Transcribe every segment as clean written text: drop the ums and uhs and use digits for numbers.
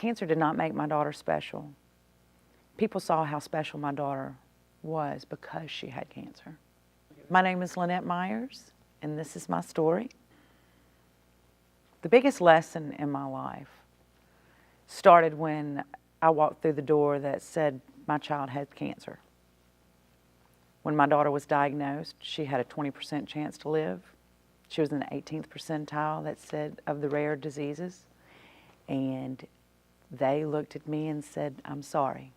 Cancer did not make my daughter special. People saw how special my daughter was because she had cancer. My name is Lynette Myers, and this is my story. The biggest lesson in my life started when I walked through the door that said my child had cancer. When my daughter was diagnosed, she had a 20% chance to live. She was in the 18th percentile that said of the rare diseases. And they looked at me and said, "I'm sorry."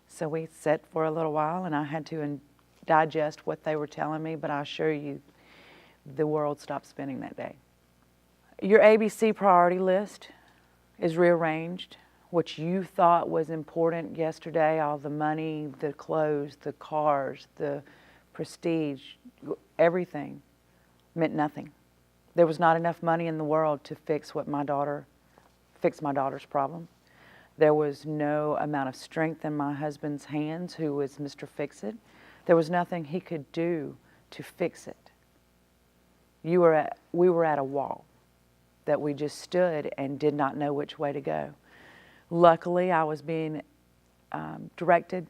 So we sat for a little while and I had to digest what they were telling me, but I assure you, the world stopped spinning that day. Your ABC priority list is rearranged. What you thought was important yesterday, all the money, the clothes, the cars, the prestige, everything meant nothing. There was not enough money in the world to fix my daughter's problem. There was no amount of strength in my husband's hands, who was Mr. Fix-It. There was nothing he could do to fix it. We were at a wall that we just stood and did not know which way to go. Luckily, I was being directed.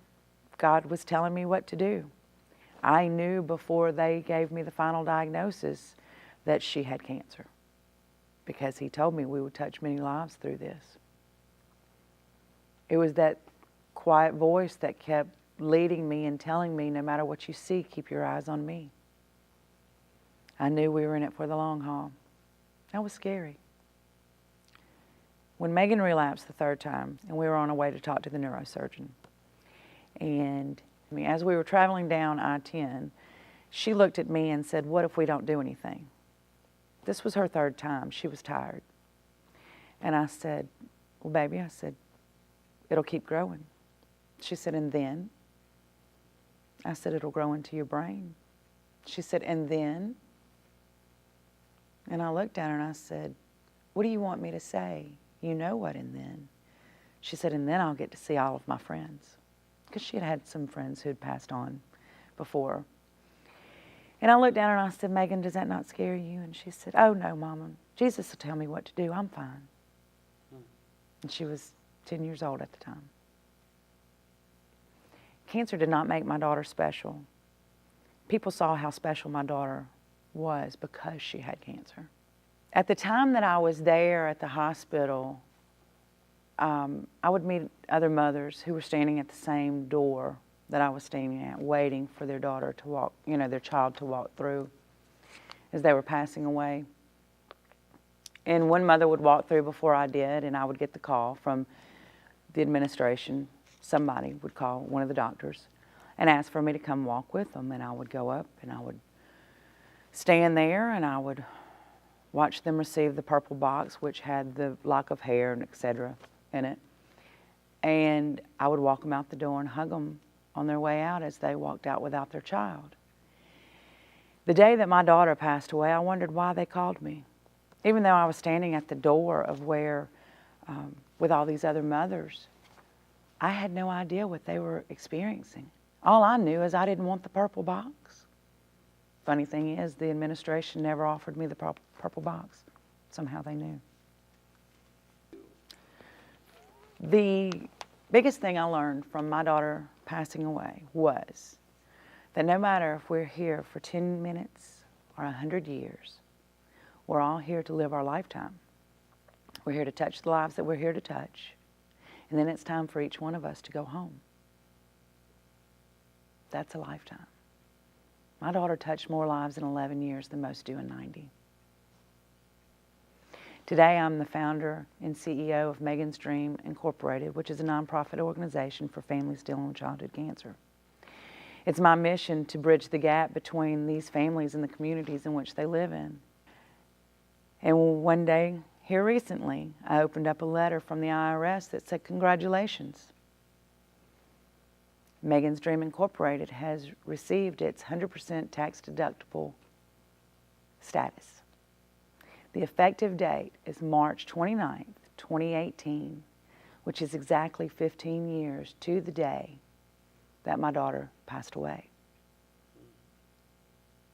God was telling me what to do. I knew before they gave me the final diagnosis that she had cancer, because He told me we would touch many lives through this. It was that quiet voice that kept leading me and telling me, no matter what you see, keep your eyes on me. I knew we were in it for the long haul. That was scary. When Meghan relapsed the third time, and we were on our way to talk to the neurosurgeon, and as we were traveling down I-10, she looked at me and said, "What if we don't do anything?" This was her third time. She was tired. And I said, "Well, baby," I said, "it'll keep growing." She said, "And then?" I said, "It'll grow into your brain." She said, "And then?" And I looked at her and I said, "What do you want me to say? You know what, and then?" She said, "And then I'll get to see all of my friends." Because she had had some friends who had passed on before. And I looked at her and I said, "Meghan, does that not scare you?" And she said, "Oh, no, Mama. Jesus will tell me what to do. I'm fine." And she was 10 years old at the time. Cancer did not make my daughter special. People saw how special my daughter was because she had cancer. At the time that I was there at the hospital, I would meet other mothers who were standing at the same door that I was standing at, waiting for their daughter to walk, their child to walk through as they were passing away. And one mother would walk through before I did, and I would get the call from the administration. Somebody would call one of the doctors and ask for me to come walk with them, and I would go up and I would stand there and I would watch them receive the purple box, which had the lock of hair and etc. in it. And I would walk them out the door and hug them on their way out as they walked out without their child. The day that my daughter passed away, I wondered why they called me. Even though I was standing at the door of where, with all these other mothers, I had no idea what they were experiencing. All I knew is I didn't want the purple box. Funny thing is, the administration never offered me the purple box. Somehow they knew. The biggest thing I learned from my daughter passing away was that no matter if we're here for 10 minutes or 100 years, we're all here to live our lifetime. We're here to touch the lives that we're here to touch. And then it's time for each one of us to go home. That's a lifetime. My daughter touched more lives in 11 years than most do in 90. Today, I'm the founder and CEO of Meghan's Dream Incorporated, which is a nonprofit organization for families dealing with childhood cancer. It's my mission to bridge the gap between these families and the communities in which they live in. And one day, here recently, I opened up a letter from the IRS that said, "Congratulations. Meghan's Dream Incorporated has received its 100% tax-deductible status. The effective date is March 29th, 2018, which is exactly 15 years to the day that my daughter passed away."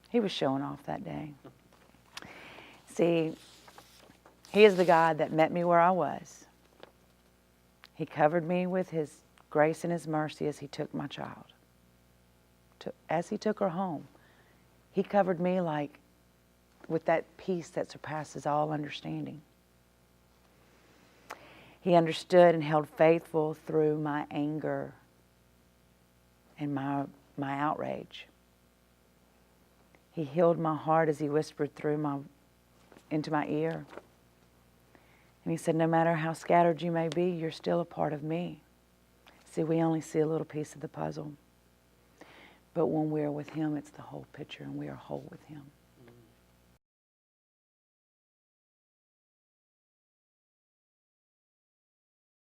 He was showing off that day. See, he is the God that met me where I was, He covered me with His grace and His mercy as He took my child. As He took her home, He covered me like with that peace that surpasses all understanding. He understood and held faithful through my anger and my outrage. He healed my heart as He whispered into my ear. And He said, no matter how scattered you may be, you're still a part of me. See, we only see a little piece of the puzzle. But when we're with Him, it's the whole picture, and we are whole with Him.